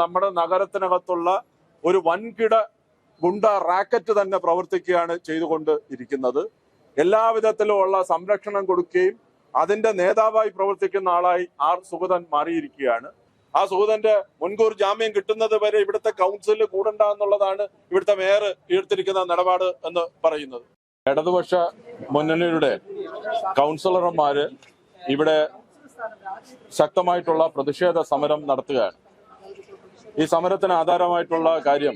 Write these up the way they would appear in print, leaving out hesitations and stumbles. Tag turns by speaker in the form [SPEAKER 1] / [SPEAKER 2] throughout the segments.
[SPEAKER 1] നമ്മുടെ നഗരത്തിനകത്തുള്ള ഒരു വൻകിട ഗുണ്ട റാക്കറ്റ് തന്നെ പ്രവർത്തിക്കുകയാണ് ചെയ്തുകൊണ്ട് ഇരിക്കുന്നത്. എല്ലാവിധത്തിലുമുള്ള സംരക്ഷണം കൊടുക്കുകയും അതിന്റെ നേതാവായി പ്രവർത്തിക്കുന്ന ആളായി ആർ സുഗതൻ മാറിയിരിക്കുകയാണ്. ആ സുഗതന്റെ മുൻകൂർ ജാമ്യം കിട്ടുന്നത് വരെ ഇവിടുത്തെ കൗൺസിലിൽ കൂടണ്ട എന്നുള്ളതാണ് ഇവിടുത്തെ മേയർ എടുത്തിരിക്കുന്ന നിലപാട് എന്ന് പറയുന്നത്. ഇടതുപക്ഷ മുന്നണിയുടെ കൗൺസിലർമാര് ഇവിടെ ശക്തമായിട്ടുള്ള പ്രതിഷേധ സമരം നടത്തുകയാണ്. ഈ സമരത്തിന് ആധാരമായിട്ടുള്ള കാര്യം,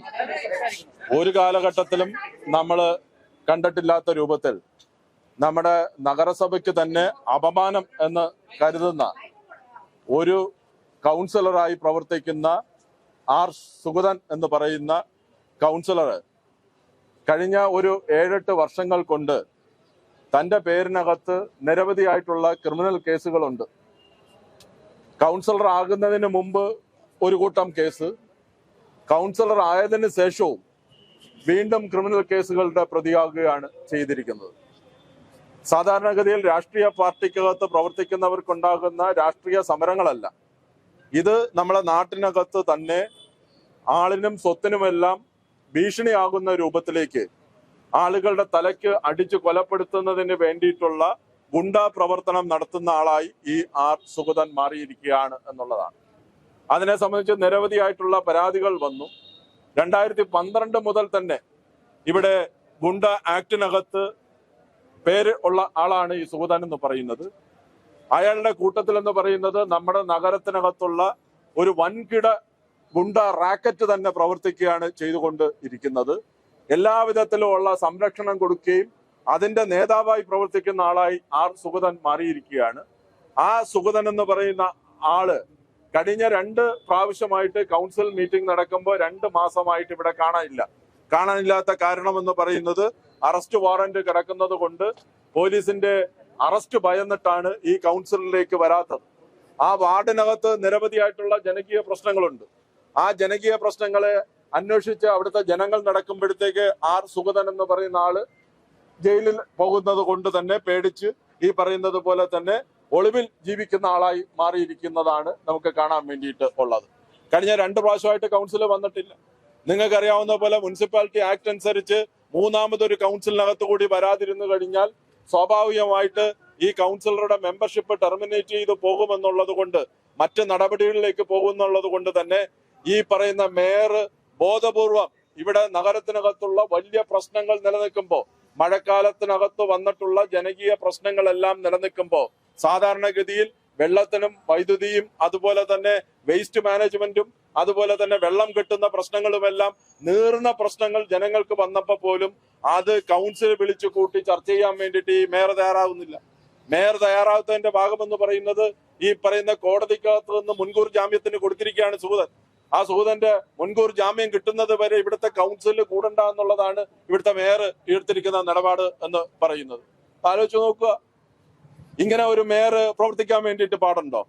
[SPEAKER 1] ഒരു കാലഘട്ടത്തിലും നമ്മൾ കണ്ടിട്ടില്ലാത്ത രൂപത്തിൽ നമ്മുടെ നഗരസഭയ്ക്ക് തന്നെ അപമാനം എന്ന് കരുതുന്ന ഒരു കൗൺസിലറായി പ്രവർത്തിക്കുന്ന ആർ സുഗതൻ എന്ന് പറയുന്ന കൗൺസിലർ കഴിഞ്ഞ ഒരു 7-8 വർഷങ്ങൾ കൊണ്ട് തന്റെ പേരിനകത്ത് നിരവധിയായിട്ടുള്ള ക്രിമിനൽ കേസുകളുണ്ട്. കൗൺസിലർ ആകുന്നതിന് മുമ്പ് ഒരു കൂട്ടം കേസ്, കൗൺസിലർ ആയതിനു ശേഷവും വീണ്ടും ക്രിമിനൽ കേസുകളുടെ പ്രതിയാകുകയാണ് ചെയ്തിരിക്കുന്നത്. സാധാരണഗതിയിൽ രാഷ്ട്രീയ പാർട്ടിക്കകത്ത് പ്രവർത്തിക്കുന്നവർക്കുണ്ടാകുന്ന രാഷ്ട്രീയ സമരങ്ങളല്ല ഇത്. നമ്മളെ നാട്ടിനകത്ത് തന്നെ ആളിനും സ്വത്തിനുമെല്ലാം ഭീഷണിയാകുന്ന രൂപത്തിലേക്ക് ആളുകളുടെ തലയ്ക്ക് അടിച്ചു കൊലപ്പെടുത്തുന്നതിന് വേണ്ടിയിട്ടുള്ള ഗുണ്ടാ പ്രവർത്തനം നടത്തുന്ന ആളായി ഈ ആർ സുഗതൻ മാറിയിരിക്കുകയാണ് എന്നുള്ളതാണ്. അതിനെ സംബന്ധിച്ച് നിരവധിയായിട്ടുള്ള പരാതികൾ വന്നു. 2012 മുതൽ തന്നെ ഇവിടെ ഗുണ്ട ആക്ടിനകത്ത് പേര് ഉള്ള ആളാണ് ഈ സുഗതൻ എന്ന് പറയുന്നത്. അയാളുടെ കൂട്ടത്തിൽ എന്ന് പറയുന്നത് നമ്മുടെ നഗരത്തിനകത്തുള്ള ഒരു വൻകിട ഗുണ്ട റാക്കറ്റ് തന്നെ പ്രവർത്തിക്കുകയാണ് ചെയ്തുകൊണ്ട് ഇരിക്കുന്നത്. എല്ലാവിധത്തിലുമുള്ള സംരക്ഷണം കൊടുക്കുകയും അതിന്റെ നേതാവായി പ്രവർത്തിക്കുന്ന ആളായി ആർ സുഗതൻ മാറിയിരിക്കുകയാണ്. ആ സുഗതൻ എന്ന് പറയുന്ന ആള് കഴിഞ്ഞ 2 പ്രാവശ്യമായിട്ട് കൗൺസിൽ മീറ്റിംഗ് നടക്കുമ്പോൾ 2 മാസമായിട്ട് ഇവിടെ കാണാനില്ലാത്ത കാരണം എന്ന് പറയുന്നത് അറസ്റ്റ് വാറന്റ് കിടക്കുന്നത് കൊണ്ട് പോലീസിന്റെ അറസ്റ്റ് ഭയന്നിട്ടാണ് ഈ കൗൺസിലിലേക്ക് വരാത്തത്. ആ വാർഡിനകത്ത് നിരവധിയായിട്ടുള്ള ജനകീയ പ്രശ്നങ്ങളുണ്ട്. ആ ജനകീയ പ്രശ്നങ്ങളെ അന്വേഷിച്ച് അവിടുത്തെ ജനങ്ങൾ നടക്കുമ്പോഴത്തേക്ക് ആർ സുഗതൻ എന്ന് പറയുന്ന ആള് ജയിലിൽ പോകുന്നത് കൊണ്ട് തന്നെ പേടിച്ച് ഈ പറയുന്നത് പോലെ തന്നെ ഒളിവിൽ ജീവിക്കുന്ന ആളായി മാറിയിരിക്കുന്നതാണ് നമുക്ക് കാണാൻ വേണ്ടിയിട്ട് ഉള്ളത്. കഴിഞ്ഞ 2 പ്രാവശ്യമായിട്ട് കൗൺസിൽ വന്നിട്ടില്ല. നിങ്ങൾക്കറിയാവുന്ന പോലെ മുനിസിപ്പാലിറ്റി ആക്ട് അനുസരിച്ച് 3ാമതൊരു കൗൺസിലിനകത്ത് കൂടി വരാതിരുന്നു കഴിഞ്ഞാൽ സ്വാഭാവികമായിട്ട് ഈ കൗൺസിലറുടെ മെമ്പർഷിപ്പ് ടെർമിനേറ്റ് ചെയ്ത് പോകുമെന്നുള്ളത് കൊണ്ട്, മറ്റ് നടപടികളിലേക്ക് പോകുന്നുള്ളത് കൊണ്ട് തന്നെ ഈ പറയുന്ന മേയർ ബോധപൂർവം ഇവിടെ നഗരത്തിനകത്തുള്ള വലിയ പ്രശ്നങ്ങൾ നിലനിൽക്കുമ്പോൾ, മഴക്കാലത്തിനകത്ത് വന്നിട്ടുള്ള ജനകീയ പ്രശ്നങ്ങളെല്ലാം നിലനിൽക്കുമ്പോൾ സാധാരണഗതിയിൽ വെള്ളത്തിനും വൈദ്യുതിയും അതുപോലെ തന്നെ വേസ്റ്റ് മാനേജ്മെന്റും അതുപോലെ തന്നെ വെള്ളം കെട്ടുന്ന പ്രശ്നങ്ങളുമെല്ലാം നീറുന്ന പ്രശ്നങ്ങൾ ജനങ്ങൾക്ക് വന്നപ്പോൾ പോലും അത് കൗൺസിൽ വിളിച്ചു കൂട്ടി ചർച്ച ചെയ്യാൻ വേണ്ടിയിട്ട് ഈ മേയർ തയ്യാറാവുന്നില്ല. മേയർ തയ്യാറാവാത്തതിന്റെ ഭാഗമെന്ന് പറയുന്നത് ഈ പറയുന്ന കോടതിക്കകത്ത് നിന്ന് മുൻകൂർ ജാമ്യത്തിന് കൊടുത്തിരിക്കുകയാണ് സുഗതൻ. ആ സുഗതന്റെ മുൻകൂർ ജാമ്യം കിട്ടുന്നത് വരെ ഇവിടുത്തെ കൗൺസിലിൽ കൂടണ്ട എന്നുള്ളതാണ് ഇവിടുത്തെ മേയർ എടുത്തിരിക്കുന്ന നിലപാട് എന്ന് പറയുന്നത്. ആലോചിച്ച് നോക്കുക, ഇങ്ങനെ ഒരു മേയർ പ്രവർത്തിക്കാൻ വേണ്ടിയിട്ട് പാടുണ്ടോ?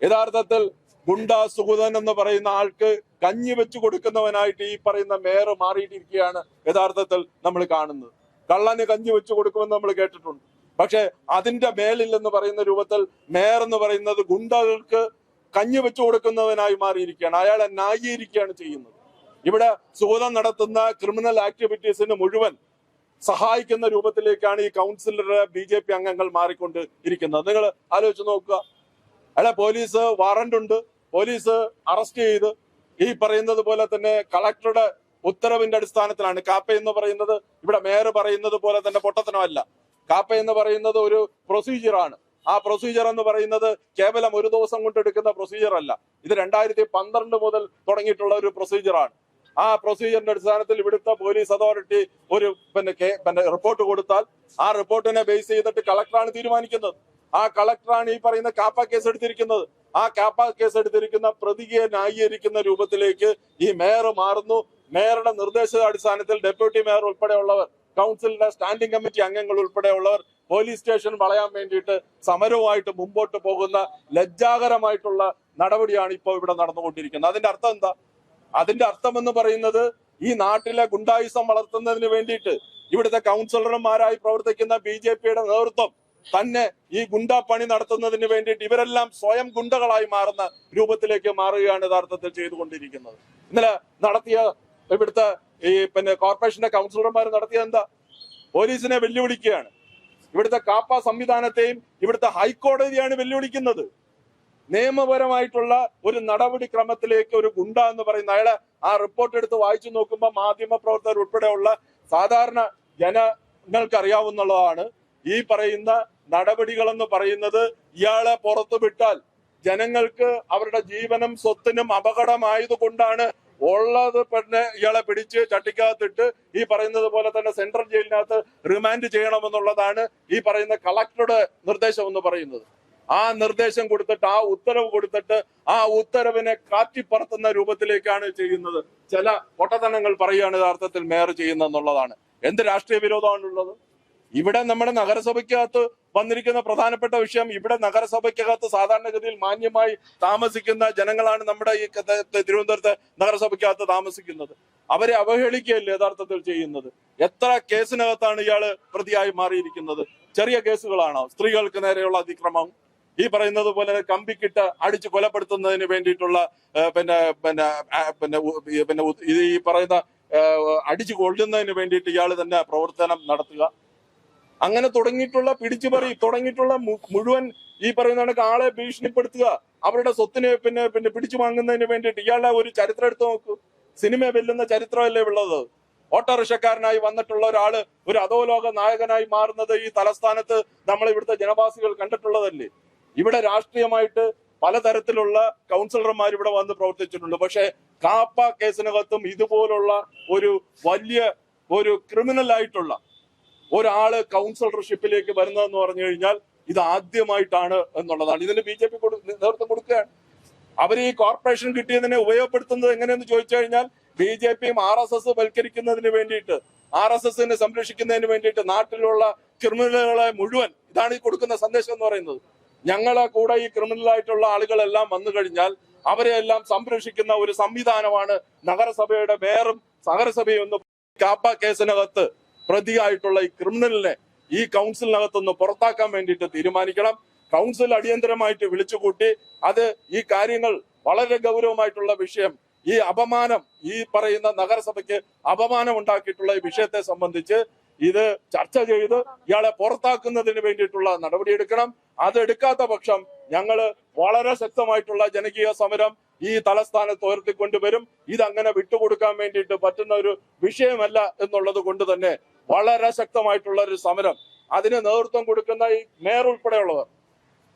[SPEAKER 1] യഥാർത്ഥത്തിൽ ഗുണ്ട സുഗതൻ എന്ന് പറയുന്ന ആൾക്ക് കഞ്ഞി വെച്ചു കൊടുക്കുന്നവനായിട്ട് ഈ പറയുന്ന മേയർ മാറിയിട്ടിരിക്കുകയാണ് യഥാർത്ഥത്തിൽ നമ്മൾ കാണുന്നത്. കള്ളന് കഞ്ഞി വെച്ചു കൊടുക്കുമെന്ന് നമ്മൾ കേട്ടിട്ടുണ്ട്. പക്ഷെ അതിന്റെ മേലിൽ എന്ന് പറയുന്ന രൂപത്തിൽ മേയർ എന്ന് പറയുന്നത് ഗുണ്ടകൾക്ക് കഞ്ഞി വെച്ചു കൊടുക്കുന്നവനായി മാറിയിരിക്കുകയാണ്. അയാളെ ന്യായീകരിക്കുകയാണ് ചെയ്യുന്നത്. ഇവിടെ സുഗതൻ നടത്തുന്ന ക്രിമിനൽ ആക്ടിവിറ്റീസിന് മുഴുവൻ സഹായിക്കുന്ന രൂപത്തിലേക്കാണ് ഈ കൗൺസിലറുടെ BJP അംഗങ്ങൾ മാറിക്കൊണ്ട് ഇരിക്കുന്നത്. നിങ്ങൾ ആലോചിച്ച് നോക്കുക. അയാളെ പോലീസ് വാറന്റ് ഉണ്ട്, പോലീസ് അറസ്റ്റ് ചെയ്ത് ഈ പറയുന്നത് പോലെ തന്നെ കളക്ടറുടെ ഉത്തരവിന്റെ അടിസ്ഥാനത്തിലാണ്. കാപ്പ എന്ന് പറയുന്നത് ഇവിടെ മേയർ പറയുന്നത് പോലെ തന്നെ പൊട്ടത്തനമല്ല. കാപ്പ എന്ന് പറയുന്നത് ഒരു പ്രൊസീജിയറാണ്. ആ പ്രൊസീജിയർ എന്ന് പറയുന്നത് കേവലം ഒരു ദിവസം കൊണ്ട് എടുക്കുന്ന പ്രൊസീജിയർ അല്ല. ഇത് 2012 മുതൽ തുടങ്ങിയിട്ടുള്ള ഒരു പ്രൊസീജിയറാണ്. ആ പ്രൊസീജിയറിന്റെ അടിസ്ഥാനത്തിൽ ഇവിടുത്തെ പോലീസ് അതോറിറ്റി ഒരു റിപ്പോർട്ട് കൊടുത്താൽ ആ റിപ്പോർട്ടിനെ ബേസ് ചെയ്തിട്ട് കളക്ടറാണ് തീരുമാനിക്കുന്നത്. ആ കളക്ടറാണ് ഈ പറയുന്ന കാപ്പ കേസ് എടുത്തിരിക്കുന്നത്. ആ കാപ്പ കേസ് എടുത്തിരിക്കുന്ന പ്രതിയെ ന്യായീകരിക്കുന്ന രൂപത്തിലേക്ക് ഈ മേയർ മാറുന്നു. മേയറുടെ നിർദ്ദേശ അടിസ്ഥാനത്തിൽ ഡെപ്യൂട്ടി മേയർ ഉൾപ്പെടെയുള്ളവർ, കൗൺസിലിന്റെ സ്റ്റാൻഡിംഗ് കമ്മിറ്റി അംഗങ്ങൾ ഉൾപ്പെടെയുള്ളവർ പോലീസ് സ്റ്റേഷൻ വളയാൻ വേണ്ടിയിട്ട് സമരവുമായിട്ട് മുമ്പോട്ട് പോകുന്ന ലജ്ജാകരമായിട്ടുള്ള നടപടിയാണ് ഇപ്പോൾ ഇവിടെ നടന്നുകൊണ്ടിരിക്കുന്നത്. അതിന്റെ അർത്ഥം എന്താ? അതിന്റെ അർത്ഥം എന്ന് പറയുന്നത് ഈ നാട്ടിലെ ഗുണ്ടായുസം വളർത്തുന്നതിന് വേണ്ടിയിട്ട് ഇവിടുത്തെ കൗൺസിലർമാരായി പ്രവർത്തിക്കുന്ന BJPയുടെ നേതൃത്വം തന്നെ ഈ ഗുണ്ടാപ്പണി നടത്തുന്നതിന് വേണ്ടിയിട്ട് ഇവരെല്ലാം സ്വയം ഗുണ്ടകളായി മാറുന്ന രൂപത്തിലേക്ക് മാറുകയാണ് യഥാർത്ഥത്തിൽ ചെയ്തുകൊണ്ടിരിക്കുന്നത്. ഇന്നലെ നടത്തിയ ഇവിടുത്തെ ഈ കോർപ്പറേഷന്റെ കൗൺസിലർമാർ നടത്തിയ എന്താ? പോലീസിനെ വെല്ലുവിളിക്കുകയാണ്. ഇവിടുത്തെ കാപ്പ സംവിധാനത്തെയും ഇവിടുത്തെ ഹൈക്കോടതിയാണ് വെല്ലുവിളിക്കുന്നത്. നിയമപരമായിട്ടുള്ള ഒരു നടപടിക്രമത്തിലേക്ക് ഒരു ഗുണ്ട എന്ന് പറയുന്ന അയാളെ ആ റിപ്പോർട്ട് എടുത്ത് വായിച്ചു നോക്കുമ്പോൾ മാധ്യമ പ്രവർത്തകർ ഉൾപ്പെടെയുള്ള സാധാരണ ജനങ്ങൾക്ക് അറിയാവുന്നതാണ് ഈ പറയുന്ന നടപടികൾ എന്ന് പറയുന്നത്. ഇയാളെ പുറത്തു വിട്ടാൽ ജനങ്ങൾക്ക് അവരുടെ ജീവനും സ്വത്തിനും അപകടമായതുകൊണ്ടാണ് ഉള്ളത്. ഇയാളെ പിടിച്ച് ചട്ടിക്കകത്തിട്ട് ഈ പറയുന്നത് പോലെ തന്നെ സെൻട്രൽ ജയിലിനകത്ത് റിമാൻഡ് ചെയ്യണമെന്നുള്ളതാണ് ഈ പറയുന്ന കളക്ടറുടെ നിർദ്ദേശം എന്ന് പറയുന്നത്. ആ നിർദ്ദേശം കൊടുത്തിട്ട് ആ ഉത്തരവ് കൊടുത്തിട്ട് ആ ഉത്തരവിനെ കാറ്റിപ്പറത്തുന്ന രൂപത്തിലേക്കാണ് ചെയ്യുന്നത്. ചില പൊട്ടത്തനങ്ങൾ പറയുകയാണ് യഥാർത്ഥത്തിൽ മേയർ ചെയ്യുന്നതെന്നുള്ളതാണ്. എന്ത് രാഷ്ട്രീയ വിരോധമാണുള്ളത്? ഇവിടെ നമ്മുടെ നഗരസഭയ്ക്കകത്ത് വന്നിരിക്കുന്ന പ്രധാനപ്പെട്ട വിഷയം, ഇവിടെ നഗരസഭയ്ക്കകത്ത് സാധാരണഗതിയിൽ മാന്യമായി താമസിക്കുന്ന ജനങ്ങളാണ് നമ്മുടെ ഈ തിരുവനന്തപുരത്തെ നഗരസഭയ്ക്കകത്ത് താമസിക്കുന്നത്. അവരെ അവഹേളിക്കുകയല്ലേ യഥാർത്ഥത്തിൽ ചെയ്യുന്നത്? എത്ര കേസിനകത്താണ് ഇയാള് പ്രതിയായി മാറിയിരിക്കുന്നത്? ചെറിയ കേസുകളാണോ? സ്ത്രീകൾക്ക് നേരെയുള്ള അതിക്രമം, ഈ പറയുന്നത് പോലെ കമ്പിക്കിട്ട് അടിച്ച് കൊലപ്പെടുത്തുന്നതിന് വേണ്ടിയിട്ടുള്ള ഈ പറയുന്ന അടിച്ചു കൊള്ളുന്നതിന് വേണ്ടിയിട്ട് ഇയാൾ തന്നെ പ്രവർത്തനം നടത്തുക, അങ്ങനെ തുടങ്ങിയിട്ടുള്ള പിടിച്ചുപറി തുടങ്ങിയിട്ടുള്ള മുഴുവൻ ഈ പറയുന്ന കണക്ക് ആളെ ഭീഷണിപ്പെടുത്തുക, അവരുടെ സ്വത്തിനെ പിടിച്ചു വാങ്ങുന്നതിന് വേണ്ടിയിട്ട് ഇയാളുടെ ഒരു ചരിത്രം എടുത്തു നോക്കൂ. സിനിമ വെല്ലുന്ന ചരിത്രമല്ലേ ഉള്ളത്? ഓട്ടോറിക്ഷക്കാരനായി വന്നിട്ടുള്ള ഒരാള് ഒരു അധോലോക നായകനായി മാറുന്നത് ഈ തലസ്ഥാനത്ത് നമ്മൾ ഇവിടുത്തെ ജനവാസികൾ കണ്ടിട്ടുള്ളതല്ലേ? ഇവിടെ രാഷ്ട്രീയമായിട്ട് പലതരത്തിലുള്ള കൗൺസിലർമാർ ഇവിടെ വന്ന് പ്രവർത്തിച്ചിട്ടുണ്ട്. പക്ഷെ കാപ്പ കേസിനകത്തും ഇതുപോലുള്ള ഒരു വലിയ ഒരു ക്രിമിനൽ ആയിട്ടുള്ള ഒരാള് കൗൺസിലർഷിപ്പിലേക്ക് വരുന്നതെന്ന് പറഞ്ഞു കഴിഞ്ഞാൽ ഇത് ആദ്യമായിട്ടാണ് എന്നുള്ളതാണ്. ഇതിന് BJP നേതൃത്വം കൊടുക്കുകയാണ്. അവർ ഈ കോർപ്പറേഷൻ കിട്ടിയതിനെ ഉപയോഗപ്പെടുത്തുന്നത് എങ്ങനെയെന്ന് ചോദിച്ചു കഴിഞ്ഞാൽ BJPയും RSS വൽക്കരിക്കുന്നതിന് വേണ്ടിയിട്ട്, RSSനെ സംരക്ഷിക്കുന്നതിന് വേണ്ടിയിട്ട് നാട്ടിലുള്ള ക്രിമിനലുകളെ മുഴുവൻ, ഇതാണ് ഈ കൊടുക്കുന്ന സന്ദേശം എന്ന് പറയുന്നത്. ഞങ്ങളെ കൂടെ ഈ ക്രിമിനലായിട്ടുള്ള ആളുകളെല്ലാം വന്നു കഴിഞ്ഞാൽ അവരെ എല്ലാം സംരക്ഷിക്കുന്ന ഒരു സംവിധാനമാണ് നഗരസഭയുടെ മേയറും നഗരസഭയും എന്ന്. കാപ്പ കേസിനകത്ത് പ്രതിയായിട്ടുള്ള ഈ ക്രിമിനലിനെ ഈ കൗൺസിലിനകത്തൊന്ന് പുറത്താക്കാൻ വേണ്ടിയിട്ട് തീരുമാനിക്കണം. കൗൺസിൽ അടിയന്തരമായിട്ട് വിളിച്ചുകൂട്ടി അത് ഈ കാര്യങ്ങൾ വളരെ ഗൗരവമായിട്ടുള്ള വിഷയം, ഈ അപമാനം, ഈ പറയുന്ന നഗരസഭയ്ക്ക് അപമാനം ഉണ്ടാക്കിയിട്ടുള്ള ഈ വിഷയത്തെ സംബന്ധിച്ച് ഇത് ചർച്ച ചെയ്ത് ഇയാളെ പുറത്താക്കുന്നതിന് വേണ്ടിയിട്ടുള്ള നടപടിയെടുക്കണം. അതെടുക്കാത്ത പക്ഷം ഞങ്ങള് വളരെ ശക്തമായിട്ടുള്ള ജനകീയ സമരം ഈ തലസ്ഥാനത്ത് ഉയർത്തിക്കൊണ്ടുവരും. ഇതങ്ങനെ വിട്ടുകൊടുക്കാൻ വേണ്ടിയിട്ട് പറ്റുന്ന ഒരു വിഷയമല്ല എന്നുള്ളത് കൊണ്ട് തന്നെ വളരെ ശക്തമായിട്ടുള്ള ഒരു സമരം, അതിന് നേതൃത്വം കൊടുക്കുന്ന ഈ മേയർ ഉൾപ്പെടെയുള്ളവർ,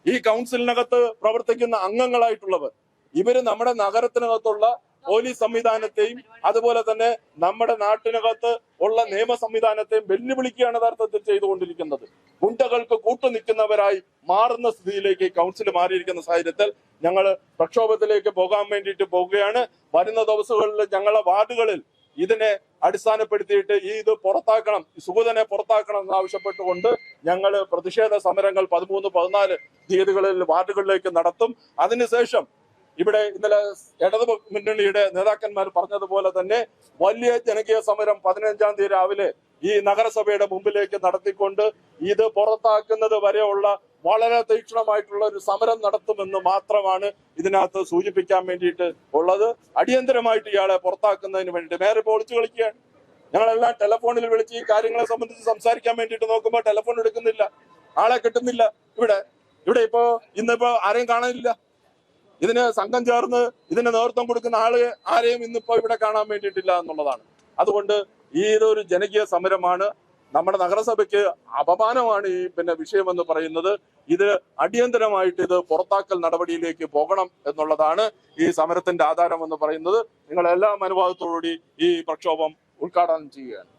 [SPEAKER 1] ഈ കൗൺസിലിനകത്ത് പ്രവർത്തിക്കുന്ന അംഗങ്ങളായിട്ടുള്ളവർ, ഇവര് നമ്മുടെ നഗരത്തിനകത്തുള്ള പോലീസ് സംവിധാനത്തെയും അതുപോലെ തന്നെ നമ്മുടെ നാട്ടിനകത്ത് ഉള്ള നിയമ സംവിധാനത്തെയും വെല്ലുവിളിക്കുകയാണ് യഥാർത്ഥത്തിൽ ചെയ്തുകൊണ്ടിരിക്കുന്നത്. ഗുണ്ടകൾക്ക് കൂട്ടുനിൽക്കുന്നവരായി മാറുന്ന സ്ഥിതിയിലേക്ക് കൗൺസിൽ മാറിയിരിക്കുന്ന സാഹചര്യത്തിൽ ഞങ്ങൾ പ്രക്ഷോഭത്തിലേക്ക് പോകാൻ വേണ്ടിയിട്ട് പോവുകയാണ്. വരുന്ന ദിവസങ്ങളിൽ ഞങ്ങളെ വാർഡുകളിൽ ഇതിനെ അടിസ്ഥാനപ്പെടുത്തിയിട്ട് ഇത് പുറത്താക്കണം, സുഗതനെ പുറത്താക്കണം എന്ന് ആവശ്യപ്പെട്ടുകൊണ്ട് ഞങ്ങൾ പ്രതിഷേധ സമരങ്ങൾ 13, 14 തീയതികളിൽ വാർഡുകളിലേക്ക് നടത്തും. അതിനുശേഷം ഇവിടെ ഇന്നലെ ഇടതു മുന്നണിയുടെ നേതാക്കന്മാർ പറഞ്ഞതുപോലെ തന്നെ വലിയ ജനകീയ സമരം 15-ാം തീയതി രാവിലെ ഈ നഗരസഭയുടെ മുമ്പിലേക്ക് നടത്തിക്കൊണ്ട് ഇത് പുറത്താക്കുന്നത് വരെയുള്ള വളരെ തീക്ഷ്ണമായിട്ടുള്ള ഒരു സമരം നടത്തുമെന്ന് മാത്രമാണ് ഇതിനകത്ത് സൂചിപ്പിക്കാൻ വേണ്ടിയിട്ട് ഉള്ളത്. അടിയന്തരമായിട്ട് ഇയാളെ പുറത്താക്കുന്നതിന് വേണ്ടിയിട്ട് മേയർ ഇപ്പോൾ ഒളിച്ചു കളിക്കുകയാണ്. ഞങ്ങളെല്ലാം ടെലഫോണിൽ വിളിച്ച് ഈ കാര്യങ്ങളെ സംബന്ധിച്ച് സംസാരിക്കാൻ വേണ്ടിയിട്ട് നോക്കുമ്പോൾ ടെലഫോൺ എടുക്കുന്നില്ല, ആളെ കിട്ടുന്നില്ല. ഇവിടെ ഇന്നിപ്പോ ആരെയും കാണാനില്ല. ഇതിന് സംഘം ചേർന്ന് ഇതിന് നേതൃത്വം കൊടുക്കുന്ന ആരെയും ഇന്നിപ്പോ ഇവിടെ കാണാൻ വേണ്ടിയിട്ടില്ല എന്നുള്ളതാണ്. അതുകൊണ്ട് ഇതൊരു ജനകീയ സമരമാണ്. നമ്മുടെ നഗരസഭയ്ക്ക് അപമാനമാണ് ഈ വിഷയമെന്ന് പറയുന്നത്. ഇത് അടിയന്തരമായിട്ട് ഇത് പുറത്താക്കൽ നടപടിയിലേക്ക് പോകണം എന്നുള്ളതാണ് ഈ സമരത്തിന്റെ ആധാരം എന്ന് പറയുന്നത്. നിങ്ങളെല്ലാം അനുവാദത്തോടുകൂടി ഈ പ്രക്ഷോഭം ഉദ്ഘാടനം ചെയ്യുകയാണ്.